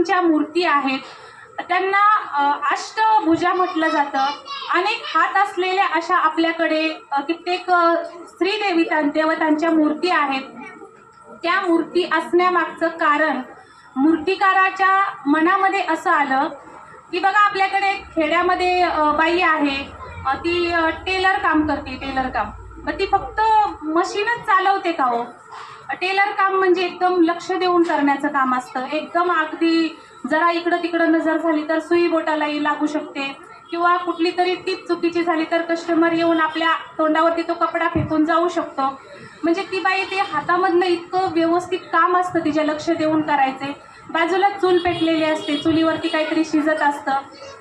विष्णूंच्या मूर्ती आहेत. त्यांना अष्टभुजा म्हटलं जातं. अनेक हात असलेल्या अशा आपल्याकडे कित्येक श्रीदेवी देवतांच्या मूर्ती आहेत. त्या मूर्ती असण्यामागचं कारण मूर्तिकाराच्या मनामध्ये असं आलं की बघा, आपल्याकडे खेड्यामध्ये बाई आहे, ती टेलर काम करते. टेलर काम मग ती फक्त मशीनच चालवते का हो? टेलर काम म्हणजे एकदम लक्ष देऊन करण्याचं काम असतं. एकदम अगदी जरा इकडं तिकडं नजर झाली तर सुई बोटालाही लागू शकते, किंवा कुठली तरी टीप चुकीची झाली तर कस्टमर येऊन आपल्या तोंडावरती तो कपडा फेकून जाऊ शकतो. म्हणजे ती बाई ते हातामधनं इतकं व्यवस्थित काम असतं तिच्या लक्ष देऊन करायचे. बाजूला चूल पेटलेली असते, चुलीवरती काहीतरी शिजत असतं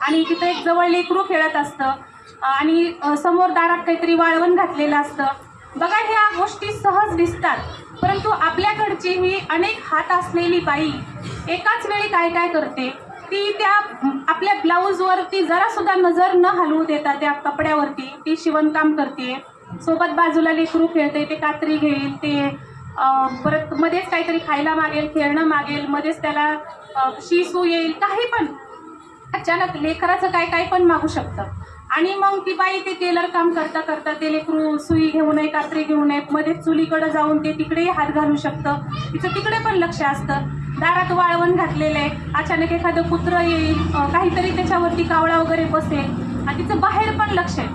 आणि तिथं एक जवळ लेकरू खेळत असतं आणि समोर दारात काहीतरी वाळवण घातलेलं असतं. बघा, ह्या गोष्टी सहज दिसतात, परंतु आपल्याकडची ही अनेक हात असलेली बाई एकाच वेळी काय काय करते? ती त्या आपल्या ब्लाऊजवरती जरा सुद्धा नजर न हलवू देता त्या कपड्यावरती ती शिवणकाम करते. सोबत बाजूला लेकरू खेळते, ते कात्री घेईल, ते परत मध्येच काहीतरी खायला मागेल, खेळणं मागेल, मध्येच त्याला शिसू येईल, काही पण अचानक लेकराचं काय काय पण मागू शकतं. आणि मग ती बाई ते टेलर काम करता करता ते लेकरू सुई घेऊ नये, कात्री घेऊ नये, मध्ये चुलीकडे जाऊन ते तिकडेही हात घालू शकतं. तिचं तिकडे पण लक्ष असतं. दारात वाळवण घातलेलं आहे, अचानक एखादं कुत्रं येईल, काहीतरी त्याच्यावरती कावळा वगैरे बसेल आणि तिचं बाहेर पण लक्ष आहे.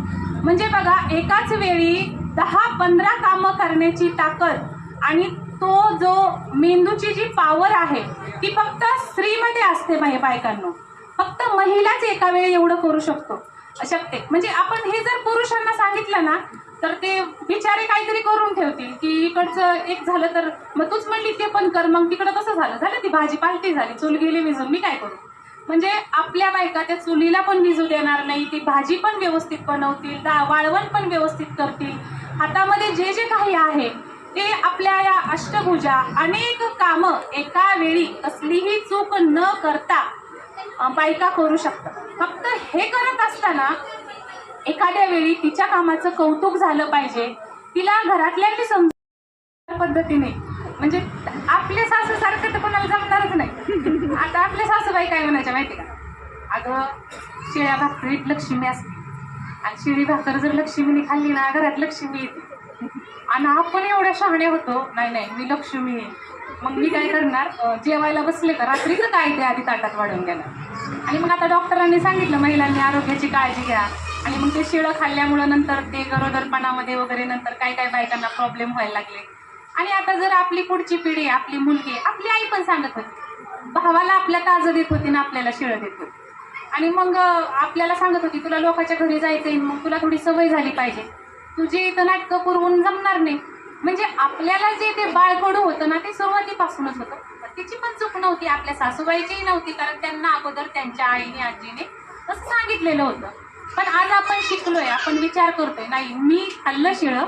म्हणजे बघा, एकाच वेळी 10-15 कामं करण्याची ताकद आणि तो जो मेंदूची जी पॉवर आहे ती फक्त स्त्रीमध्ये असते. बायकांनो, फक्त महिलाच एका वेळी एवढं करू शकते. म्हणजे आपण हे जर पुरुषांना सांगितलं ना तर ते बिचारे काहीतरी करून ठेवतील की इकडचं एक झालं तर मग तूच म्हणली ते पण कर, मग तिकडं कसं झालं ती भाजी पालटी झाली, चूल गेली विजून, मी काय करू? म्हणजे आपल्या बायका त्या चुलीला पण विजू देणार नाही, ती भाजी पण व्यवस्थित बनवतील, वाळवण पण व्यवस्थित करतील. हातामध्ये जे जे काही आहे ते आपल्या या अष्टभुजा अनेक कामं एका वेळी कसलीही चूक न करता बायका करू शकतात. फक्त हे करत असताना एखाद्या वेळी तिच्या कामाचं कौतुक झालं पाहिजे, तिला घरातल्यांनी समजून पद्धतीने. म्हणजे आपल्या सासूसारखं तर कोणाला जमणारच नाही. आता आपल्या सासूबाई काय म्हणायच्या माहिती का? अगं, शिळ्या भाकरीत लक्ष्मी असते आणि शिळी भाकर जर लक्ष्मीने खाल्ली ना घरात लक्ष्मी येते. आणि आपण एवढ्या शहाणे होतो, नाही मी लक्ष्मी आहे. मग मी काय करणार, जेवायला बसले का रात्रीचं काय ते आधी ताटात वाढवून घेणार. आणि मग आता डॉक्टरांनी सांगितलं महिलांनी आरोग्याची काळजी घ्या, आणि मग ते शिळं खाल्ल्यामुळं नंतर ते गरोदरपणामध्ये वगैरे नंतर काय काय बायकांना प्रॉब्लेम व्हायला लागले. आणि आता जर आपली पुढची पिढी, आपली मुलगी, आपली आई पण सांगत होती, भावाला आपल्या ताजं देत होती ना आपल्याला शिळं देत होती. आणि मग आपल्याला सांगत होती तुला लोकांच्या घरी जायचंय, मग तुला थोडी सवय झाली पाहिजे, तुझी इथं नाटकं पुरवून जमणार नाही. म्हणजे आपल्याला जे ते बाळकडू होतं ना ते सुरुवातीपासूनच होतं. तिची पण चूक नव्हती, आपल्या सासूबाईचीही नव्हती, कारण त्यांना अगोदर त्यांच्या आईने आजीने असं सांगितलेलं होतं. पण आज आपण शिकलोय, आपण विचार करतोय, नाही मी खाल्लं शिळं,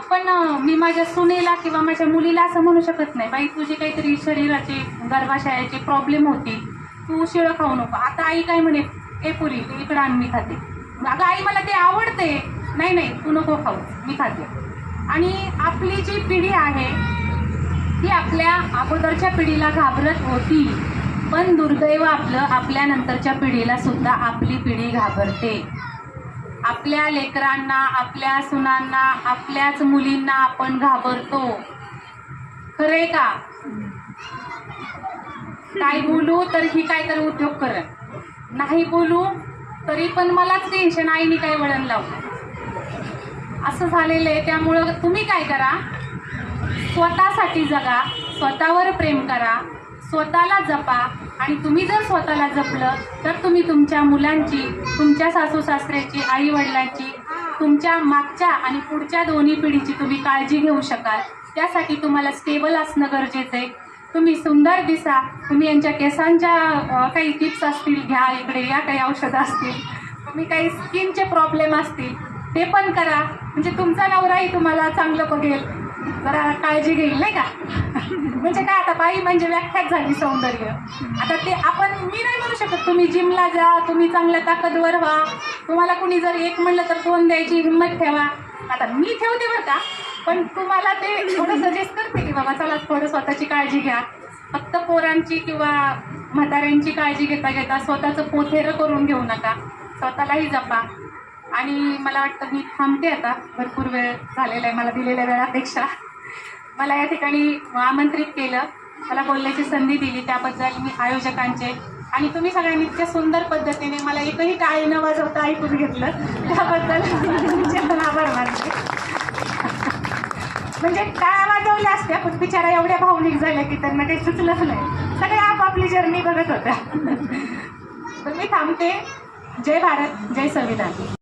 पण मी माझ्या सुनेला किंवा माझ्या मुलीला असं म्हणू शकत नाही, बाई तुझी काहीतरी शरीराची गर्भाशयाची प्रॉब्लेम होती, तू शिळं खाऊ नको. आता आई काय म्हणे, ए पुरी तू इकडं आण, मी खाते. अगं आई मला ते आवडते, नाही तू नको खाऊ, मी खाते. आणि आपली जी पिढी आहे ती आपल्या अगोदरच्या पिढीला घाबरत होती, पण दुर्दैव आपलं आपल्या नंतरच्या पिढीला सुद्धा आपली पिढी घाबरते. आपल्या लेकरांना, आपल्या सुनांना, आपल्याच मुलींना आपण घाबरतो. खरे का? काय बोलू तर ही काहीतरी उद्योग करत, नाही बोलू तरी पण मलाच टेन्शन, आईने काय वळण लावलं, असं झालेलं आहे. त्यामुळं तुम्ही काय करा, स्वतःसाठी जगा, स्वतःवर प्रेम करा, स्वतःला जपा. आणि तुम्ही जर स्वतःला जपलं तर तुम्ही तुमच्या मुलांची, तुमच्या सासू सासऱ्याची, आई वडिलांची, तुमच्या मागच्या आणि पुढच्या दोन्ही पिढीची तुम्ही काळजी घेऊ शकाल. त्यासाठी तुम्हाला स्टेबल असणं गरजेचं आहे. तुम्ही सुंदर दिसा, तुम्ही यांच्या केसांच्या काही टिप्स असतील घ्या, इकडे या काही औषधं असतील, तुम्ही काही स्किनचे प्रॉब्लेम असतील ते पण करा. म्हणजे तुमचा नवराही तुम्हाला चांगलं बघेल, जरा काळजी घेईल, नाही का? म्हणजे काय, आता बाई म्हणजे व्याख्याच झाली सौंदर्य. आता ते आपण, मी नाही म्हणू शकत तुम्ही जिमला जा, तुम्ही चांगल्या ताकदवर व्हा, तुम्हाला कुणी जर एक म्हणलं तर 2 द्यायची हिंमत ठेवा. आता मी ठेवते बरं का, पण तुम्हाला ते थोडं सजेस्ट करते की बाबा चला थोडं स्वतःची काळजी घ्या. फक्त पोरांची किंवा म्हाताऱ्यांची काळजी घेता घेता स्वतःचं पोथेरं करून घेऊ नका, स्वतःलाही जपा. आणि मला वाटतं मी थांबते आता, भरपूर वेळ झालेला आहे मला दिलेल्या वेळापेक्षा. मला या ठिकाणी आमंत्रित केलं, मला बोलण्याची संधी दिली, त्याबद्दल मी आयोजकांचे आणि तुम्ही सगळ्यांनी इतक्या सुंदर पद्धतीने मला एकही टाळी न वाजवता ऐकून घेतलं, त्याबद्दल तुमचे पण आभार मानते. म्हणजे टाळ्या वाजवल्या असत्या पण बिचारा एवढ्या भावनिक झाल्या की त्यांना काही सुचलंच नाही, सगळे आपापली जर्नी बघत होत्या. तर मी थांबते. जय भारत, जय संविधान.